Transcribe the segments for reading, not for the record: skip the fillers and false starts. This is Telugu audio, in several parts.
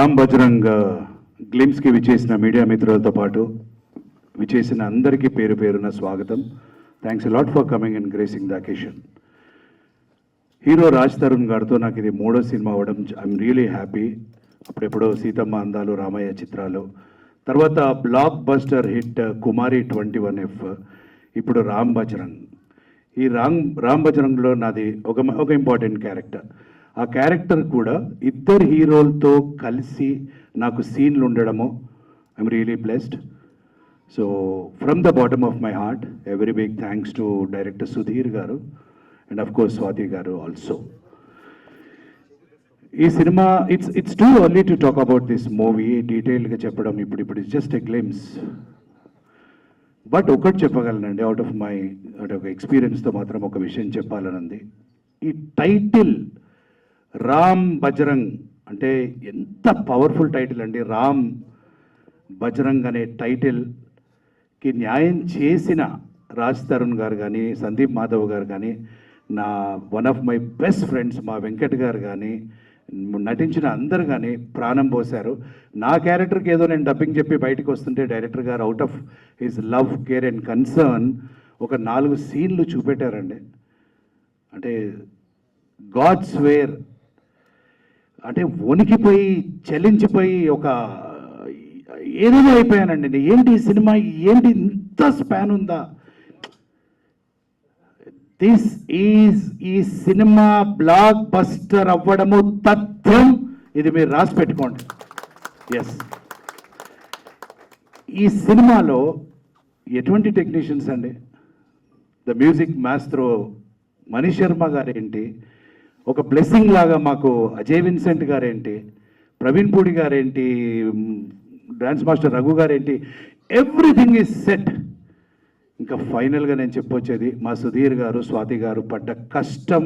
రామ్ బజరంగ్ గ్లిమ్స్కి విచ్చేసిన మీడియా మిత్రులతో పాటు విచ్చేసిన అందరికీ పేరు పేరున స్వాగతం. Thanks lot for coming and gracing the occasion. Hero Raj Tarun గారితో నాకు ఇది 3వ సినిమా అవ్వడం ఐఎమ్ రియలీ హ్యాపీ. అప్పుడెప్పుడో సీతమ్మ అందాలు, రామయ్య చిత్రాలు, తర్వాత బ్లాక్ బస్టర్ హిట్ కుమారి 21F, ఇప్పుడు రామ్ బజరంగ్. ఈ రామ్ బజరంగ్లో నాది ఒక ఇంపార్టెంట్ క్యారెక్టర్. ఆ క్యారెక్టర్ కూడా ఇద్దరు హీరోలతో కలిసి నాకు సీన్లు ఉండడము I'm really blessed. So from the bottom of my heart a very big thanks to director Sudheer గారు అండ్ అఫ్ కోర్స్ స్వాతి గారు ఆల్సో. ఈ cinema it's too early to talk about this movie, డీటెయిల్గా చెప్పడం ఇప్పుడు it's just a glimpse. But ఒకటి చెప్పగలనండి, అవుట్ ఆఫ్ ఒక ఎక్స్పీరియన్స్తో మాత్రం ఒక విషయం చెప్పాలనుంది. ఈ టైటిల్ రామ్ బజరంగ్ అంటే ఎంత పవర్ఫుల్ టైటిల్ అండి. రామ్ బజరంగ్ అనే టైటిల్కి న్యాయం చేసిన రాజ్ తరుణ్ గారు కానీ, సందీప్ మాధవ్ గారు కానీ, నా one of my best friends మా వెంకట్ గారు కానీ, నటించిన అందరు కానీ ప్రాణం పోశారు. నా క్యారెక్టర్కి ఏదో నేను డబ్బింగ్ చెప్పి బయటకు వస్తుంటే డైరెక్టర్ గారు out of his love, care and concern ఒక 4 సీన్లు చూపెట్టారండి. అంటే గాడ్స్ వేర్ అంటే వణికిపోయి చలించిపోయి ఒక ఏదేదో అయిపోయానండి. ఏంటి ఈ సినిమా, ఏంటి ఇంత స్పాన్ ఉందా? దిస్ ఈజ్ ఈ సినిమా బ్లాక్ బస్టర్ అవ్వడము తథ్యం. ఇది మీరు రాసి పెట్టుకోండి. ఎస్, ఈ సినిమాలో ఎటువంటి టెక్నీషియన్స్ అండి. The music maestro Mani Sharma గారేంటి, ఒక బ్లెస్సింగ్ లాగా మాకు అజయ్ విన్సెంట్ గారేంటి, ప్రవీణ్ పూడి గారేంటి, డాన్స్ మాస్టర్ రఘు గారేంటి, ఎవ్రీథింగ్ ఈజ్ సెట్. ఇంకా ఫైనల్గా నేను చెప్పొచ్చేది మా సుధీర్ గారు, స్వాతి గారు పడ్డ కష్టం,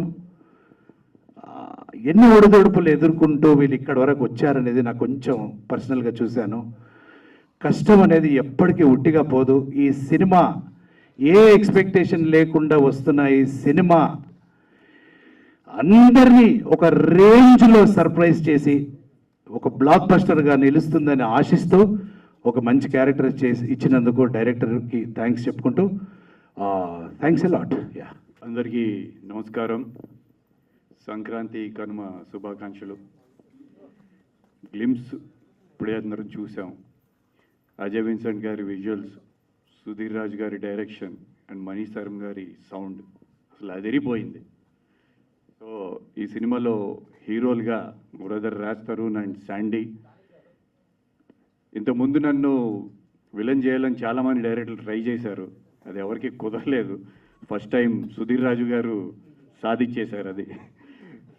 ఎన్ని ఒడిదొడుపులు ఎదుర్కొంటూ వీళ్ళు ఇక్కడి వరకు వచ్చారనేది నాకు కొంచెం పర్సనల్గా చూశాను. కష్టం అనేది ఎప్పటికీ ఉట్టిగా పోదు. ఈ సినిమా ఏ ఎక్స్పెక్టేషన్ లేకుండా వస్తున్న ఈ సినిమా అందరినీ ఒక రేంజ్లో సర్ప్రైజ్ చేసి ఒక బ్లాక్ బస్టర్గా నిలుస్తుందని ఆశిస్తూ ఒక మంచి క్యారెక్టర్ చేసి ఇచ్చినందుకు డైరెక్టర్కి థ్యాంక్స్ చెప్పుకుంటూ థ్యాంక్స్ ఎ లాట్. యా, అందరికీ నమస్కారం. సంక్రాంతి కనుమ శుభాకాంక్షలు. గ్లిమ్స్ ఇప్పుడే అందరం చూసాం. అజయ్ విన్సెంట్ గారి విజువల్స్, సుధీర్ రాజ్ గారి డైరెక్షన్ అండ్ మణి శర్మ గారి సౌండ్ అసలు అదిరిపోయింది. సో ఈ సినిమాలో హీరోలుగా brother Raj Tarun and Sandy. ఇంతకుముందు నన్ను విలన్ చేయాలని చాలామంది డైరెక్టర్లు ట్రై చేశారు, అది ఎవరికి కుదరలేదు. ఫస్ట్ టైం సుధీర్ రాజు గారు సాధించేశారు అది.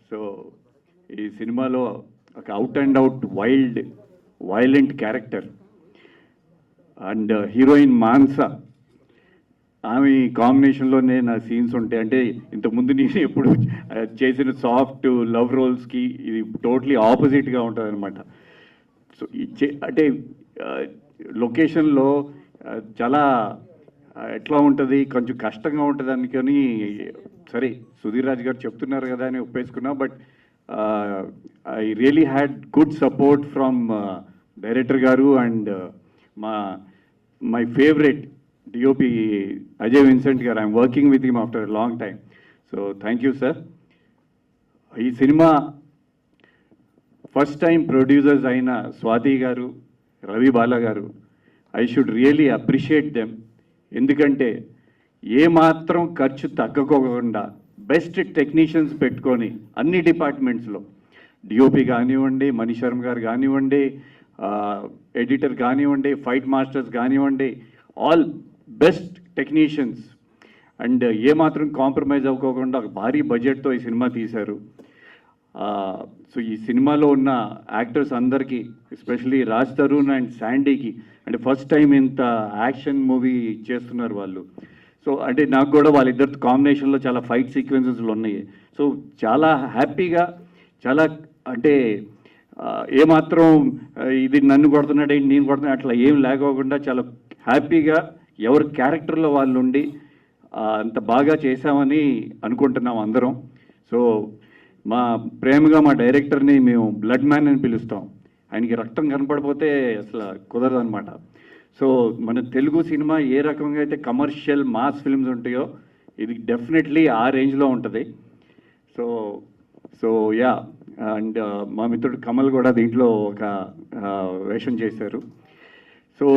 సో ఈ సినిమాలో ఒక out and out violent character and heroine Mansa, ఆమె కాంబినేషన్లోనే నా సీన్స్ ఉంటాయి. అంటే ఇంతకుముందు నేను ఎప్పుడు చేసిన సాఫ్ట్ లవ్ రోల్స్కి ఇది టోటలీ ఆపోజిట్గా ఉంటుంది అనమాట. సో అంటే లొకేషన్లో చాలా ఎట్లా ఉంటుంది, కొంచెం కష్టంగా ఉంటుంది అనుకొని సరే సుధీర్ రాజ్ గారు చెప్తున్నారు కదా అని ఒప్పేసుకున్నా. But I really had good support from director గారు and my favourite DOP Ajay Vincent గారు. I'm working with him after long time. So thank you sir. ఈ సినిమా ఫస్ట్ టైం ప్రొడ్యూసర్స్ అయిన స్వాతి గారు, రవి బాలా గారు, I should really appreciate them. ఎందుకంటే ఏమాత్రం ఖర్చు తగ్గకోకుండా బెస్ట్ టెక్నీషియన్స్ పెట్టుకొని అన్ని డిపార్ట్మెంట్స్లో DOP కానివ్వండి, మణి శర్మ గారు కానివ్వండి, ఎడిటర్ కానివ్వండి, ఫైట్ మాస్టర్స్ కానివ్వండి, ఆల్ బెస్ట్ టెక్నీషియన్స్ అండ్ ఏమాత్రం కాంప్రమైజ్ అవ్వకోకుండా ఒక భారీ బడ్జెట్తో ఈ సినిమా తీశారు. సో ఈ సినిమాలో ఉన్న యాక్టర్స్ అందరికీ, ఎస్పెషలీ రాజ్ తరుణ్ అండ్ శాండీకి, అంటే ఫస్ట్ టైం ఇంత యాక్షన్ మూవీ చేస్తున్నారు వాళ్ళు. సో అంటే నాకు కూడా వాళ్ళిద్దరు కాంబినేషన్లో చాలా ఫైట్ సీక్వెన్సెస్లు ఉన్నాయి. సో చాలా హ్యాపీగా, చాలా అంటే ఏమాత్రం ఇది నన్ను కొడుతున్నాడు నేను కొడుతున్నా అట్లా ఏం లేకోకుండా చాలా హ్యాపీగా ఎవరి క్యారెక్టర్లో వాళ్ళు ఉండి అంత బాగా చేశామని అనుకుంటున్నాం అందరం. సో మా ప్రేమగా మా డైరెక్టర్ని మేము బ్లడ్ మ్యాన్ అని పిలుస్తాం. ఆయనకి రక్తం కనపడిపోతే అసలు కుదరదు అనమాట. సో మన తెలుగు సినిమా ఏ రకంగా అయితే కమర్షియల్ మాస్ ఫిల్మ్స్ ఉంటాయో ఇది డెఫినెట్లీ ఆ రేంజ్లో ఉంటుంది. సో సో యా, అండ్ మా మిత్రుడు కమల్ కూడా దీంట్లో ఒక వేషం చేశారు. సో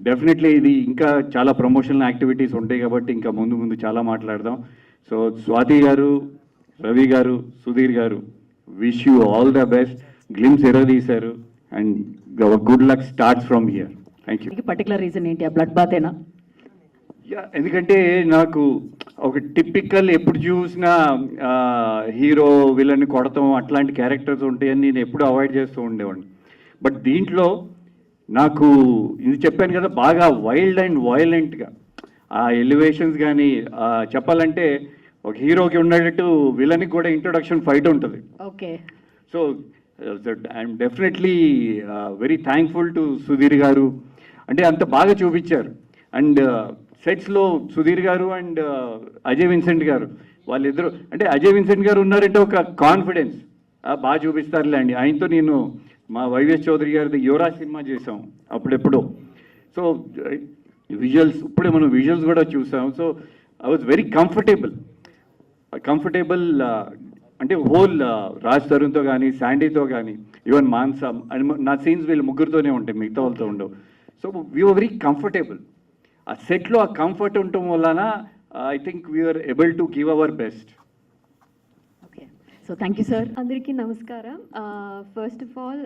డెఫినెట్లీ ఇది ఇంకా చాలా ప్రమోషనల్ యాక్టివిటీస్ ఉంటాయి కాబట్టి ఇంకా ముందు ముందు చాలా మాట్లాడదాం. సో స్వాతి గారు, రవి గారు, సుధీర్ గారు, wish you all the best. Glimpse ఎరదీశారు and good luck starts from here. Thank you. Particular reason ఏంటి? ఆ బ్లడ్ బాత్ ఏనా? యా, ఎందుకంటే నాకు ఒక టిపికల్ ఎప్పుడు చూసినా హీరో విలన్ కొడతాం అట్లాంటి క్యారెక్టర్స్ ఉంటాయని నేను ఎప్పుడు అవాయిడ్ చేస్తూ ఉండేవాడిని. బట్ దీంట్లో నాకు ఇది చెప్పాను కదా, బాగా వైల్డ్ అండ్ వైలెంట్గా ఆ ఎలివేషన్స్ కానీ చెప్పాలంటే ఒక హీరోకి ఉండేటట్టు విలన్కి కూడా ఇంట్రొడక్షన్ ఫైట్ ఉంటుంది. Okay. So I'm definitely very thankful to Sudheer గారు. అంటే అంత బాగా చూపించారు. అండ్ సెట్స్లో సుధీర్ గారు అండ్ అజయ్ విన్సెంట్ గారు వాళ్ళిద్దరు, అంటే అజయ్ విన్సెంట్ గారు ఉన్నారంటే ఒక కాన్ఫిడెన్స్ బాగా చూపిస్తారులే అండి. ఆయనతో నేను మా వైవిఎస్ చౌదరి గారిది యువరాజ్ సినిమా చేసాం అప్పుడెప్పుడు. సో విజువల్స్ ఇప్పుడే మనం విజువల్స్ కూడా చూసాం. So I was very comfortable అంటే హోల్ రాజ్ తరుణ్తో కానీ శాండీతో కానీ ఈవెన్ మాన్సా నా సీన్స్ వీళ్ళు ముగ్గురితోనే ఉంటాయి, మిగతా వాళ్ళతో ఉండవు. So we are very comfortable. ఆ సెట్లో ఆ కంఫర్ట్ ఉండటం వలన I think we are able to give our best. Okay. So thank you sir. అందరికీ నమస్కారం. ఫస్ట్ ఆఫ్ ఆల్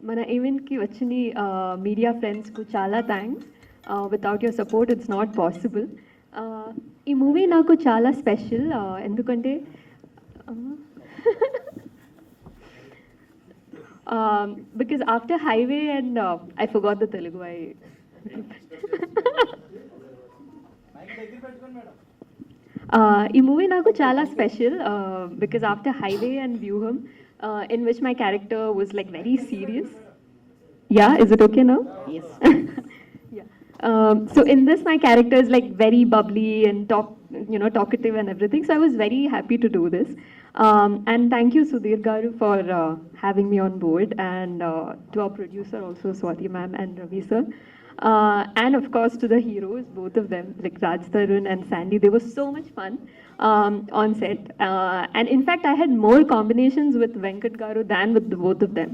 మన ఈవెంట్కి వచ్చిన మీడియా ఫ్రెండ్స్కు చాలా thanks. Without your support it's not possible. ఈ మూవీ నాకు చాలా స్పెషల్ ఎందుకంటే because after Highway and I forgot the Telugu. ఈ మూవీ నాకు చాలా special because after Highway and Vyuham, in which my character was like very serious. Yeah, is it okay now? Yes. Yeah. So in this my character is like very bubbly and talkative and everything. So I was very happy to do this. And thank you Sudhir Garu for having me on board, and to our producer also Swati ma'am and Ravi sir. And of course to the heroes, both of them, like Raj Tarun and Sandy. They were so much fun on set. And in fact I had more combinations with Venkat Garu than with the both of them.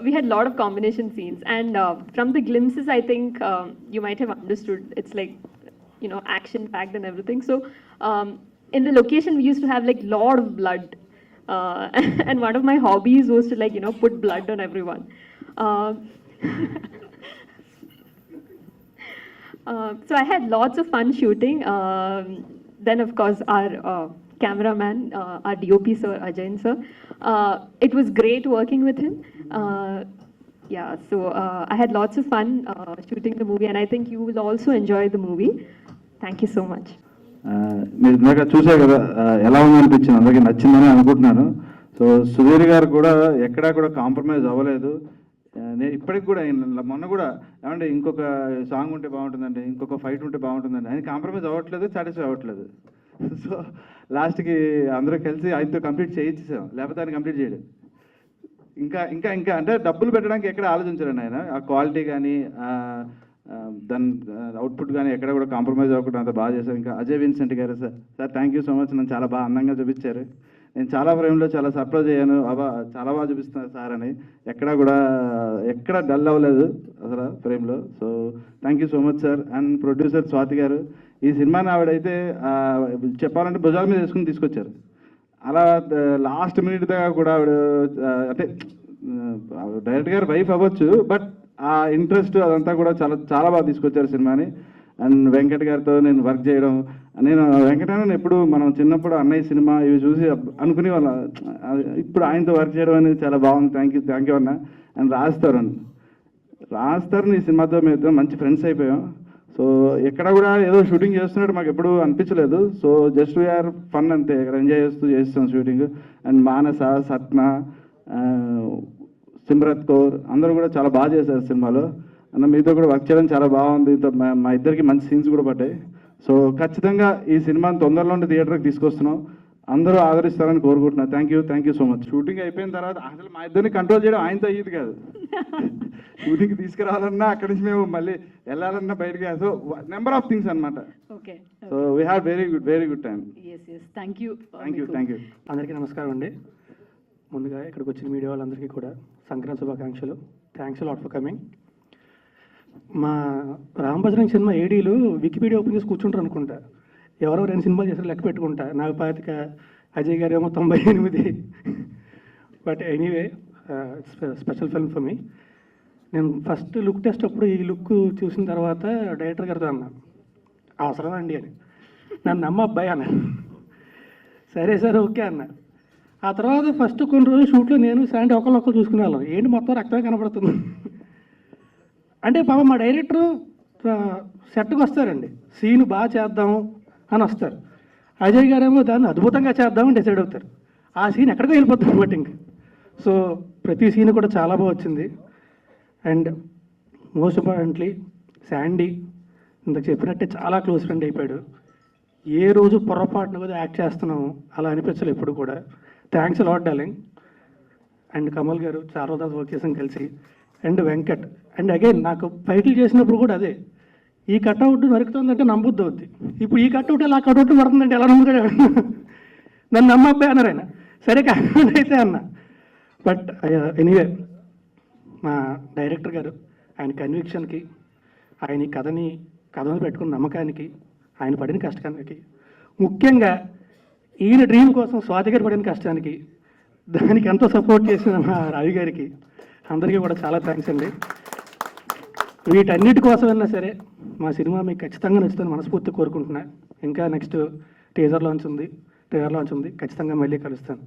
We had a lot of combination scenes, and from the glimpses I think you might have understood it's like action packed and everything. So in the location we used to have like lot of blood, and one of my hobbies was to like put blood on everyone. So I had lots of fun shooting. Then of course our cameraman, our DOP sir Ajayan sir, it was great working with him. Yeah, so I had lots of fun shooting the movie, and I think you will also enjoy the movie. Thank you so much. మీరు ఇందాక చూసారు కదా, ఎలా ఉందనిపించింది, అందరికీ నచ్చిందని అనుకుంటున్నాను. సో సుధీర్ గారు కూడా ఎక్కడా కూడా కాంప్రమైజ్ అవ్వలేదు. నేను ఇప్పటికి కూడా మొన్న కూడా ఏమంటే ఇంకొక సాంగ్ ఉంటే బాగుంటుందండి, ఇంకొక ఫైట్ ఉంటే బాగుంటుందండి, ఆయన కాంప్రమైజ్ అవ్వట్లేదు, సాటిస్ఫై అవ్వట్లేదు. సో లాస్ట్కి అందరూ కలిసి ఆయనతో కంప్లీట్ చేయించేసాం, లేకపోతే ఆయన కంప్లీట్ చేయడు. ఇంకా ఇంకా ఇంకా అంటే డబ్బులు పెట్టడానికి ఎక్కడ ఆలోచించారండి ఆయన. ఆ క్వాలిటీ కానీ దాని అవుట్పుట్ కానీ ఎక్కడ కూడా కాంప్రమైజ్ అవ్వకుండా అంత బాగా చేశారు. ఇంకా అజయ్ విన్సెంట్ గారు sir thank you so much. నన్ను చాలా బాగా అందంగా చూపించారు. నేను చాలా ఫ్రేమ్లో చాలా సర్ప్రైజ్ అయ్యాను, చాలా బాగా చూపిస్తున్నారు సార్ అని. ఎక్కడ డల్ అవ్వలేదు అసలు ఫ్రేమ్లో. So thank you so much sir. And producer Swathi గారు, ఈ సినిమాని ఆవిడైతే చెప్పాలంటే భుజాల మీద వేసుకుని తీసుకొచ్చారు. అలా లాస్ట్ మినిట్ దాకా కూడా ఆవిడ అంటే డైరెక్టర్ గారు వైఫ్ అవ్వచ్చు, బట్ ఆ ఇంట్రెస్ట్ అదంతా కూడా చాలా చాలా బాగా తీసుకొచ్చారు సినిమాని. అండ్ వెంకట్ గారితో నేను వర్క్ చేయడం, నేను వెంకటేశ్వర ఎప్పుడు మనం చిన్నప్పుడు అన్నయ్య సినిమా ఇవి చూసి అనుకునే వాళ్ళ, ఇప్పుడు ఆయనతో వర్క్ చేయడం అనేది చాలా బాగుంది. థ్యాంక్ యూ అన్న. అండ్ రాజ్ తరుణ్ ఈ సినిమాతో మేము మంచి ఫ్రెండ్స్ అయిపోయాం. సో ఎక్కడ కూడా ఏదో షూటింగ్ చేస్తున్నట్టు మాకు ఎప్పుడు అనిపించలేదు. సో జస్ట్ వీఆర్ ఫన్ అంతే, ఇక్కడ ఎంజాయ్ చేస్తాం షూటింగ్. అండ్ మానస, సత్న, సిమ్రత్ కౌర్ అందరూ కూడా చాలా బాగా చేశారు సినిమాలో. అన్న మీతో కూడా వర్క్ చేయడం చాలా బాగుంది. మా ఇద్దరికి మంచి సీన్స్ కూడా పడ్డాయి. సో ఖచ్చితంగా ఈ సినిమాని తొందరలోనే థియేటర్కి తీసుకొస్తున్నాం. అందరూ ఆదరిస్తారని కోరుకుంటున్నాను. Thank you so much. Shooting అయిపోయిన తర్వాత అసలు మా ఇద్దరిని కంట్రోల్ చేయడం ఆయనతో అయ్యేది కాదు. షూటింగ్కి తీసుకురావాలన్నా అక్కడి నుంచి మేము మళ్ళీ వెళ్ళాలన్నా బయటకి, సో నెంబర్ ఆఫ్ థింగ్స్ అనమాట. Okay. So we have very good time. Yes thank you. Thank you. అందరికీ నమస్కారం అండి. ముందుగా ఇక్కడికి వచ్చిన మీడియా వాళ్ళందరికీ కూడా సంక్రాంతి శుభాకాంక్షలు. Thanks lot for coming. మా రామభద్రం సినిమా ఏడీలు వికీపీడియా ఓపెన్ చేసి కూర్చుంటారు అనుకుంటా. ఎవరో 2 సినిమాలు చేసారు లెక్క పెట్టుకుంటా. నాకు 25, అజయ్ గారు ఏమో 98. But anyway special film for me. నేను ఫస్ట్ లుక్ టెస్ట్ అప్పుడు ఈ లుక్ చూసిన తర్వాత డైరెక్టర్ గారితో అన్నా, అవసరం అండి అని. నన్ను నమ్మ అబ్బాయి అన్న. సరే సరే ఓకే అన్న. ఆ తర్వాత ఫస్ట్ కొన్ని రోజులు షూట్లో నేను శాండీ ఒకళ్ళు చూసుకునే వాళ్ళం. ఏంటి మొత్తం రక్తమే కనపడుతుంది అంటే పాప మా డైరెక్టరు సెట్కి వస్తారండి, సీన్ బాగా చేద్దాం అని వస్తారు. అజయ్ గారేమో దాన్ని అద్భుతంగా చేద్దామని డిసైడ్ అవుతారు. ఆ సీన్ ఎక్కడికో వెళ్ళిపోతుంది అనమాట ఇంక. సో ప్రతి సీన్ కూడా చాలా బాగా వచ్చింది. అండ్ మోస్ట్ ఇంపార్టెంట్లీ శాండీ ఇంతకు చెప్పినట్టే చాలా క్లోజ్ ఫ్రెండ్ అయిపోయాడు. ఏ రోజు పొరపాటున కూడా యాక్ట్ చేస్తున్నాము అలా అనిపించలేదు ఎప్పుడు కూడా. Thanks lot darling. And Kamal గారు చాలా రోజులు వర్క్ చేసాం కలిసి. అండ్ వెంకట్. అండ్ అగైన్ నాకు ఫైట్లు చేసినప్పుడు కూడా అదే, ఈ కట్అవుట్ నరుకుతుందంటే నమ్మొద్దు అవుద్ది. ఇప్పుడు ఈ కట్అవుట్ ఎలా కట్అవుట్ పడుతుందంటే ఎలా నమ్ముతాడు? నన్ను నమ్మబ్బాయి అన్నారు ఆయన. సరే కట్అవుట్ అయితే అన్న. బట్ ఎనీవే మా డైరెక్టర్ గారు ఆయన కన్విక్షన్కి, ఆయన ఈ కథను పెట్టుకున్న నమ్మకానికి, ఆయన పడిన కష్టానికి, ముఖ్యంగా ఈయన డ్రీమ్ కోసం స్వాతి గారు పడిన కష్టానికి, దానికి ఎంతో సపోర్ట్ చేసిన మా రవి గారికి అందరికీ కూడా చాలా థ్యాంక్స్ అండి. వీటన్నిటి కోసమైనా సరే మా సినిమా మీకు ఖచ్చితంగా నచ్చుతుందని మనస్ఫూర్తి కోరుకుంటున్నా. ఇంకా నెక్స్ట్ ట్రైలర్ లాంచ్ ఉంది, ఖచ్చితంగా మళ్ళీ కలుస్తాను.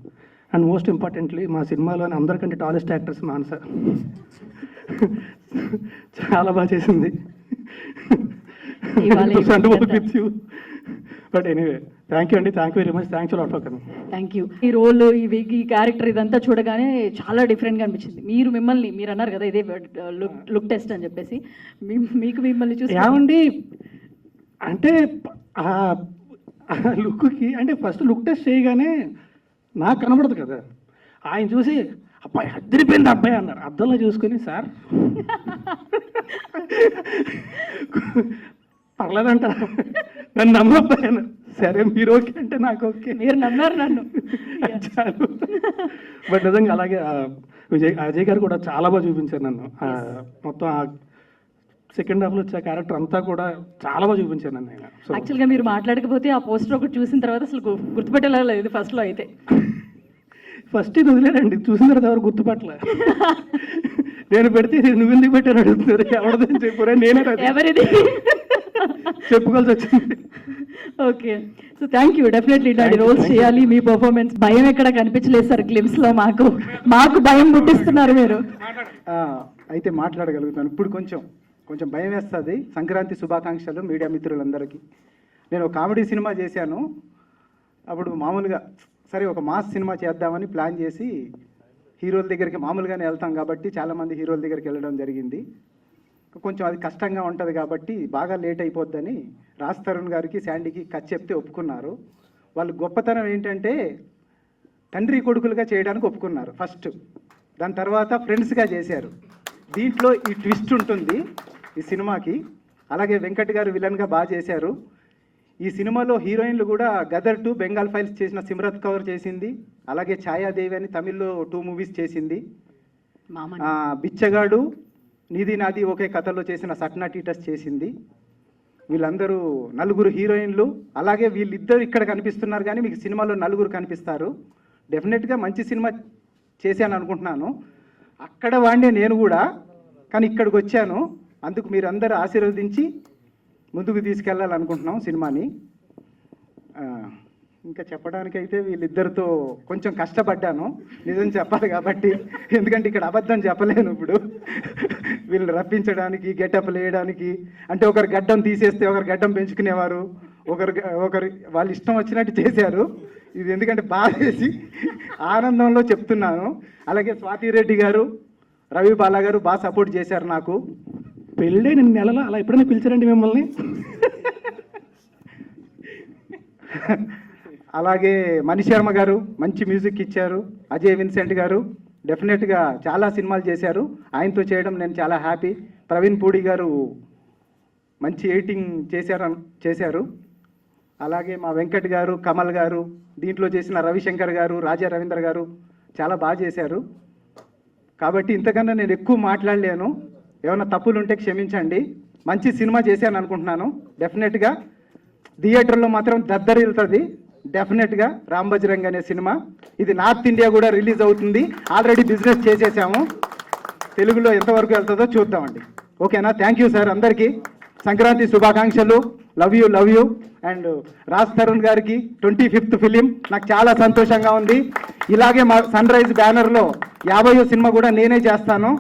అండ్ మోస్ట్ ఇంపార్టెంట్లీ మా సినిమాలోని అందరికంటే టాలెస్ట్ యాక్టర్స్ మానస చాలా బాగా చేసింది. బట్ ఎనీవే థ్యాంక్ యూ అండి. Thank you very much. Thanks lot for coming. Thank you. ఈ రోల్ ఈ క్యారెక్టర్ ఇదంతా చూడగానే చాలా డిఫరెంట్గా అనిపించింది. మీరు అన్నారు కదా ఇదే లుక్ టెస్ట్ అని చెప్పేసి, మిమ్మల్ని చూసి ఏమండి అంటే ఆ లుక్కి అంటే ఫస్ట్ లుక్ టెస్ట్ చేయగానే నాకు కనబడదు కదా. ఆయన చూసి అబ్బాయి అద్దరిపోయింది అబ్బాయి అన్నారు. అద్దంలో చూసుకొని సార్ పర్లేదంట, నన్ను నమ్మబ్బాయి అన్నారు. సరే మీరు ఓకే అంటే నాకు ఓకే. మీరు నమ్మారు నన్ను. చాలు. బట్ నిజంగా అలాగే అజయ్ గారు కూడా చాలా బాగా చూపించారు నన్ను. మొత్తం సెకండ్ హాఫ్లో వచ్చే క్యారెక్టర్ అంతా కూడా చాలా బాగా చూపించారు నన్ను ఆయన. యాక్చువల్గా మీరు మాట్లాడకపోతే ఆ పోస్టర్ ఒకటి చూసిన తర్వాత అసలు గుర్తుపెట్టేలా లేదు ఫస్ట్లో అయితే. ఫస్ట్ ఇది వదిలేరండి, చూసిన తర్వాత ఎవరు గుర్తుపట్టలే. నేను పెడితే నువ్వు ఎందుకు పెట్టాను అడుగుతున్నారు. ఎవరిదని చెప్పురా, నేనే ఎవరిది చెప్పుకోవాల్సి వచ్చింది. Okay. So thank you. Definitely ఇలాంటి రోల్స్ చేయాలి. మీ పర్ఫార్మెన్స్ భయం ఎక్కడ కనిపించలేదు సార్ గ్లిమ్స్లో. మాకు భయం పుట్టిస్తున్నారు మీరు. అయితే మాట్లాడగలుగుతాను. ఇప్పుడు కొంచెం భయం వేస్తుంది. సంక్రాంతి శుభాకాంక్షలు మీడియా మిత్రులందరికీ. నేను ఒక కామెడీ సినిమా చేశాను. అప్పుడు మామూలుగా సరే ఒక మాస్ సినిమా చేద్దామని ప్లాన్ చేసి హీరోల దగ్గరికి మామూలుగానే వెళ్తాం కాబట్టి చాలామంది హీరోల దగ్గరికి వెళ్ళడం జరిగింది. కొంచెం అది కష్టంగా ఉంటుంది కాబట్టి బాగా లేట్ అయిపోద్దని రాజ్ తరుణ్ గారికి శాండీకి కథ చెప్తే ఒప్పుకున్నారు. వాళ్ళు గొప్పతనం ఏంటంటే తండ్రి కొడుకులుగా చేయడానికి ఒప్పుకున్నారు ఫస్ట్. దాని తర్వాత ఫ్రెండ్స్గా చేశారు. దీంట్లో ఈ ట్విస్ట్ ఉంటుంది ఈ సినిమాకి. అలాగే వెంకట్ గారు విలన్గా బాగా చేశారు. ఈ సినిమాలో హీరోయిన్లు కూడా గదర్ 2, బెంగాల్ ఫైల్స్ చేసిన సిమ్రత్ కౌర్ చేసింది. అలాగే ఛాయాదేవి అని తమిళ్లో 2 మూవీస్ చేసింది. బిచ్చగాడు, నీది నాది ఒకే కథలో చేసిన సట్నా టీటస్ చేసింది. వీళ్ళందరూ 4 హీరోయిన్లు. అలాగే వీళ్ళిద్దరు ఇక్కడ కనిపిస్తున్నారు కానీ మీకు సినిమాలో 4 కనిపిస్తారు. డెఫినెట్గా మంచి సినిమా చేశాను అనుకుంటున్నాను. అక్కడ వాడినే నేను కూడా, కానీ ఇక్కడికి వచ్చాను. అందుకు మీరందరూ ఆశీర్వదించి ముందుకు తీసుకెళ్ళాలనుకుంటున్నాం సినిమాని. ఇంకా చెప్పడానికైతే వీళ్ళిద్దరితో కొంచెం కష్టపడ్డాను, నిజం చెప్పాలి కాబట్టి. ఎందుకంటే ఇక్కడ అబద్ధం చెప్పలేను. ఇప్పుడు వీళ్ళని రప్పించడానికి, గెటప్లు వేయడానికి, అంటే ఒకరు గడ్డం తీసేస్తే ఒకరు గడ్డం పెంచుకునేవారు, ఒకరు వాళ్ళు ఇష్టం వచ్చినట్టు చేశారు. ఇది ఎందుకంటే బాగా చేసి ఆనందంలో చెప్తున్నాను. అలాగే స్వాతి రెడ్డి గారు, రవి బాలా గారు బాగా సపోర్ట్ చేశారు నాకు. పెళ్ళే నేను నెలలో అలా ఎప్పుడైనా పిలిచారండి మిమ్మల్ని? అలాగే మణి శర్మ గారు మంచి మ్యూజిక్ ఇచ్చారు. అజయ్ విన్సెంట్ గారు డెఫినెట్గా చాలా సినిమాలు చేశారు, ఆయనతో చేయడం నేను చాలా హ్యాపీ. ప్రవీణ్ పూడి గారు మంచి ఎడిటింగ్ చేశారు. అలాగే మా వెంకట్ గారు, కమల్ గారు, దీంట్లో చేసిన రవిశంకర్ గారు, రాజా రవీంద్ర గారు చాలా బాగా చేశారు. కాబట్టి ఇంతకన్నా నేను ఎక్కువ మాట్లాడలేను, ఏమైనా తప్పులు ఉంటే క్షమించండి. మంచి సినిమా చేశాను అనుకుంటున్నాను. డెఫినెట్గా థియేటర్లో మాత్రం దద్దరిల్లుతుంది. డెఫినెట్గా రామ్ బజరంగ్ అనే సినిమా ఇది నార్త్ ఇండియా కూడా రిలీజ్ అవుతుంది. ఆల్రెడీ బిజినెస్ చేసేసాము. తెలుగులో ఎంతవరకు వెళ్తుందో చూద్దామండి. ఓకేనా? Thank you sir. అందరికీ సంక్రాంతి శుభాకాంక్షలు. Love you. And Raj Tarun గారికి 25th ఫిలిం నాకు చాలా సంతోషంగా ఉంది. ఇలాగే మా సన్ రైజ్ బ్యానర్లో 50వ సినిమా కూడా నేనే చేస్తాను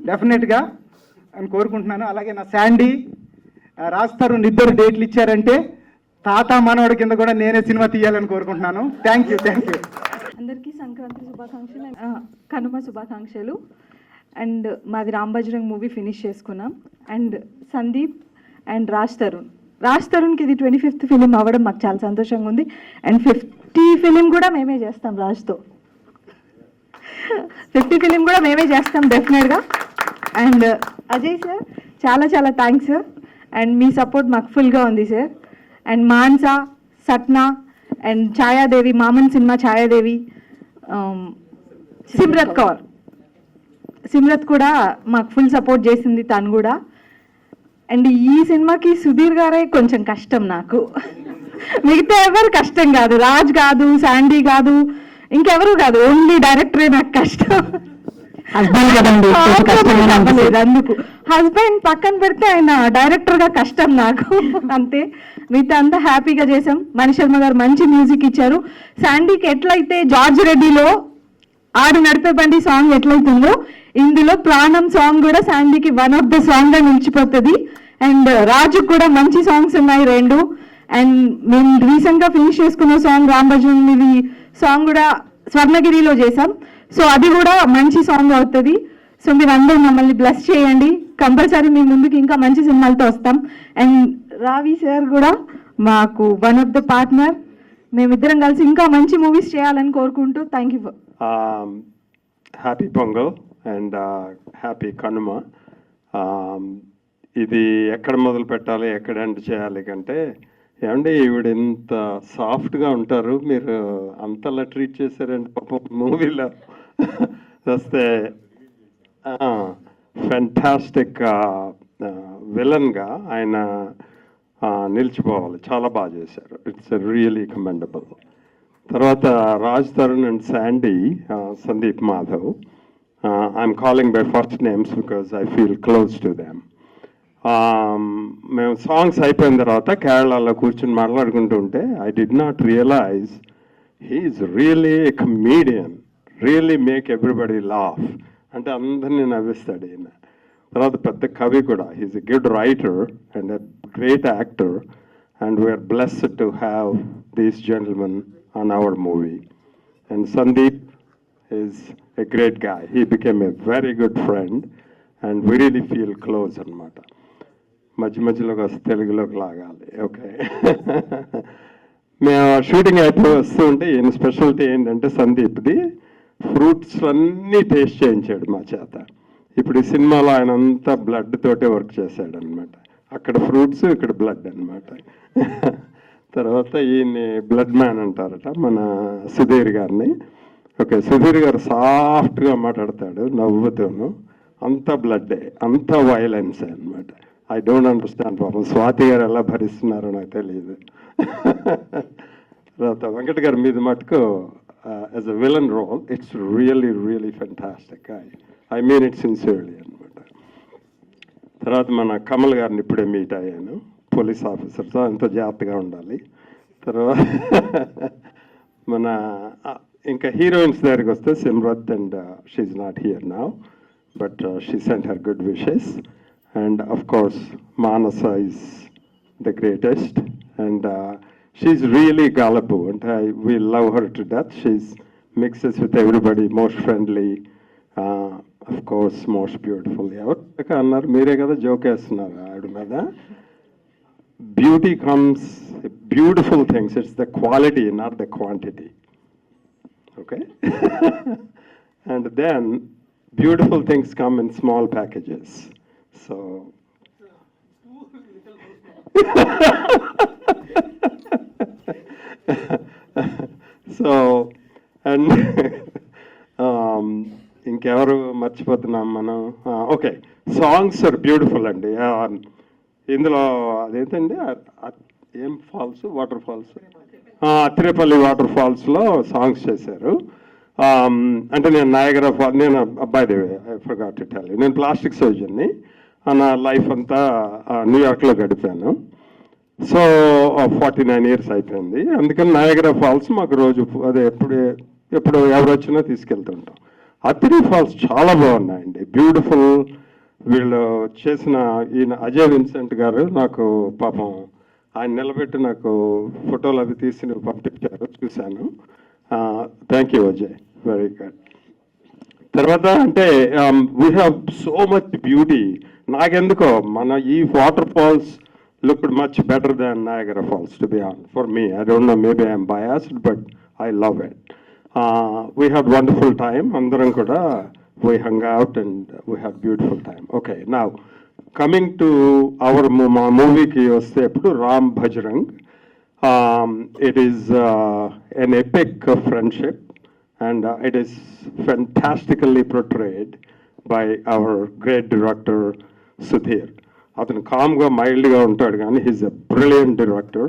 డెఫినెట్గా అని కోరుకుంటున్నాను. అలాగే నా శాండీ, రాజ్ తరుణ్ ఇద్దరు డేట్లు ఇచ్చారంటే తాత మనవడి కింద కూడా నేనే సినిమా తీయాలని కోరుకుంటున్నాను. Thank you. అందరికీ సంక్రాంతి శుభాకాంక్షలు, కనుమ శుభాకాంక్షలు. అండ్ మాది రామ్ బజరంగ్ మూవీ ఫినిష్ చేసుకున్నాం. అండ్ సందీప్ అండ్ రాజ్ తరుణ్కి ఇది 25th ఫిలిం అవ్వడం మాకు చాలా సంతోషంగా ఉంది. అండ్ 50 ఫిలిం కూడా మేమే చేస్తాం రాజ్తో. 50 ఫిలిం కూడా మేమే చేస్తాం డెఫినెట్గా. అండ్ అజయ్ సార్ చాలా చాలా thanks sir. And me support మాకు ఫుల్గా ఉంది sir. And Mansa, Satna and Chhaya Devi, మామన్ cinema Chhaya Devi, Simrat కూడా మాకు ఫుల్ సపోర్ట్ చేసింది తను కూడా. అండ్ ఈ సినిమాకి సుధీర్ గారే కొంచెం కష్టం నాకు, మిగతా ఎవరు కష్టం కాదు, రాజ్ కాదు, శాండీ కాదు, ఇంకెవరు కాదు, ఓన్లీ డైరెక్టరే నాకు కష్టం. అందుకు హస్బెండ్ పక్కన పెడితే ఆయన డైరెక్టర్ గా కష్టం నాకు అంతే. మిగతా అంతా హ్యాపీగా చేసాం. మణి శర్మ గారు మంచి మ్యూజిక్ ఇచ్చారు. శాండీకి ఎట్లయితే జార్జ్ రెడ్డిలో ఆడు నడిపే బండి సాంగ్ ఎట్లయితుందో ఇందులో ప్రాణం సాంగ్ కూడా శాండీకి వన్ ఆఫ్ ద సాంగ్ గా నిలిచిపోతుంది. అండ్ రాజు కూడా మంచి సాంగ్స్ ఉన్నాయి 2. అండ్ మేము రీసెంట్ గా ఫినిష్ చేసుకున్న సాంగ్ రామ్ బజరంగ్ సాంగ్ కూడా స్వర్ణగిరిలో చేసాం. సో అది కూడా మంచి సాంగ్ అవుతుంది. సో మీరు అందరూ మమ్మల్ని బ్లెస్ చేయండి. కంపల్సరీ మీ ముందుకు ఇంకా మంచి సినిమాలతో వస్తాం. అండ్ రావి సార్ కూడా మాకు వన్ ఆఫ్ ద పార్ట్నర్. మేమిద్దరం కలిసి ఇంకా మంచి మూవీస్ చేయాలని కోరుకుంటూ thank you. Happy pongal and happy Kanuma. ఇది ఎక్కడ మొదలు పెట్టాలి, ఎక్కడ ఎండ్ చేయాలి కంటే, ఏమంటే ఈవిడ ఇంత సాఫ్ట్గా ఉంటారు, మీరు అంతలా ట్రీట్ చేశారండి పాపం మూవీలో వస్తే. ఫెంటాస్టిక్ విలన్గా ఆయన నిలిచిపోవాలి, చాలా బాగా చేశారు. It's really commendable. తర్వాత Raj Tarun and Sandy, Sandeep Madhav, I'm calling by first names because I feel close to them. మేము సాంగ్స్ అయిపోయిన తర్వాత కేరళలో కూర్చుని మాట్లాడుకుంటూ ఉంటే I did not realise he's really a comedian, really make everybody laugh. అంటే అందరినీ నవ్విస్తాడు ఈయన. తర్వాత పెద్ద కవి కూడా. He's a good writer and a great actor and we are blessed to have these gentlemen on hour movie. And Sandeep is a great guy. He became a very good friend and we really feel close అనమాట. మధ్యలోకి వస్తే తెలుగులోకి లాగాలి. ఓకే. మేము షూటింగ్ అయిపోయి వస్తూ ఉంటే ఈయన స్పెషాలిటీ ఏంటంటే సందీప్ది ఫ్రూట్స్ అన్నీ టేస్ట్ చేయించాడు మా చేత. ఇప్పుడు ఈ సినిమాలో ఆయన అంతా బ్లడ్ తోటే వర్క్ చేశాడు అనమాట. అక్కడ ఫ్రూట్స్, ఇక్కడ బ్లడ్ అనమాట. తర్వాత ఈయన్ని బ్లడ్ మ్యాన్ అంటారట మన సుధీర్ గారిని. ఓకే, సుధీర్ గారు సాఫ్ట్గా మాట్లాడతాడు నవ్వుతూను. అంతా బ్లడ్డే, అంతా వైలెన్సే అనమాట. ఐ డోంట్ అండర్స్టాండ్ పాపం స్వాతి గారు ఎలా భరిస్తున్నారో నాకు తెలియదు. తర్వాత వెంకట్ గారి మీద మటుకు as a villain role it's really fantastic. I mean it sincerely అనమాట. తర్వాత మన కమల్ గారిని ఇప్పుడే మీట్ అయ్యాను, పోలీస్ ఆఫీసర్తో, ఎంతో జాగ్రత్తగా ఉండాలి. తర్వాత మన ఇంకా హీరోయిన్స్ దగ్గరికి వస్తే Simrat and she's not here now but she sent her good wishes. And of course, Manasa is the greatest, and she's really gullible, and we love her to death. She's mixes with everybody, most friendly, of course, most beautiful. Annar mere kada joke chestunaru aadu meda. Beauty comes, beautiful things. It's the quality, not the quantity. Okay? And then beautiful things come in small packages. So, so, and ఇంకెవరు మర్చిపోతున్నాం మనం? ఓకే, సాంగ్స్ ఆర్ బ్యూటిఫుల్ అండి. ఇందులో అదేంటండి, ఏం falls, water falls, Athirappilly water ఫాల్స్లో సాంగ్స్ చేశారు. అంటే నేను నయాగరా ఫాల్, నేను అబ్బాయి దేవి, I forgot to tell you, నేను ప్లాస్టిక్ సర్జన్ని. నా లైఫ్ అంతా న్యూయార్క్లో గడిపాను. సో 49 years అయిపోయింది. అందుకని నయాగరా ఫాల్స్ మాకు రోజు అదే ఎప్పుడు ఎవరు వచ్చినా తీసుకెళ్తుంటాం. అత్తిరి ఫాల్స్ చాలా బాగున్నాయండి, బ్యూటిఫుల్. వీళ్ళు చేసిన ఈయన అజయ్ విన్సెంట్ గారు నాకు పాపం ఆయన నిలబెట్టి నాకు ఫోటోలు అవి తీసి పంపించారు, చూశాను. Thank you Ajay, very good. తర్వాత అంటే we have so much beauty. నాకెందుకో మన ఈ waterfalls looked much better than Niagara Falls, to be honest, for me. I don't know, maybe I'm biased, but I love it. We had wonderful time. Andaram kuda, we hung out and we had beautiful time. Okay, now, coming to our movie ki vaste appudu Ram Bajrang. It is an epic of friendship, and it is fantastically portrayed by our great director, Sudhir. అతను కామ్గా మైల్డ్గా ఉంటాడు, కానీ he's a brilliant director.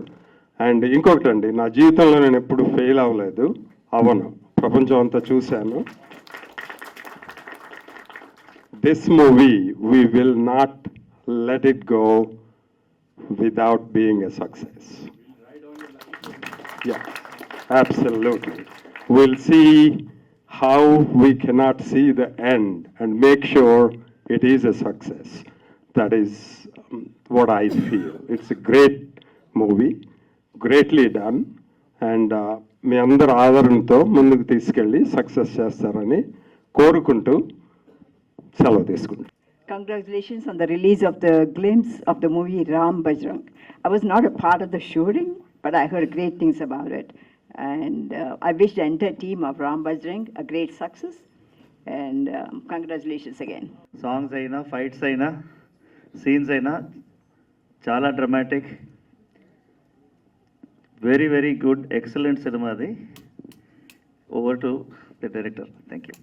And ఇంకొకటి అండి, నా జీవితంలో నేను ఎప్పుడు ఫెయిల్ అవ్వలేదు, అవను, ప్రపంచం అంతా చూశాను. This movie we will not let it go without being a success. Yeah, absolutely. We'll see how we cannot see the end and make sure it is a success. That is what I feel. It's a great movie, greatly done, and మీ అందరి ఆదరణతో ముందుకు తీసుకెళ్ళి సక్సెస్ చేస్తారని కోరుకుంటూ సెలవు తీసుకుంటాం. Congratulations on the release of the glimpse of the movie Ram Bajrang. I was not a part of the shooting, but I heard great things about it. And I wish the entire team of Ram Bajrang a great success. And congratulations again. Songs అయినా, ఫైట్స్ అయినా, సీన్స్ అయినా చాలా dramatic, very very good, excellent cinema అది. Over to the director. Thank you.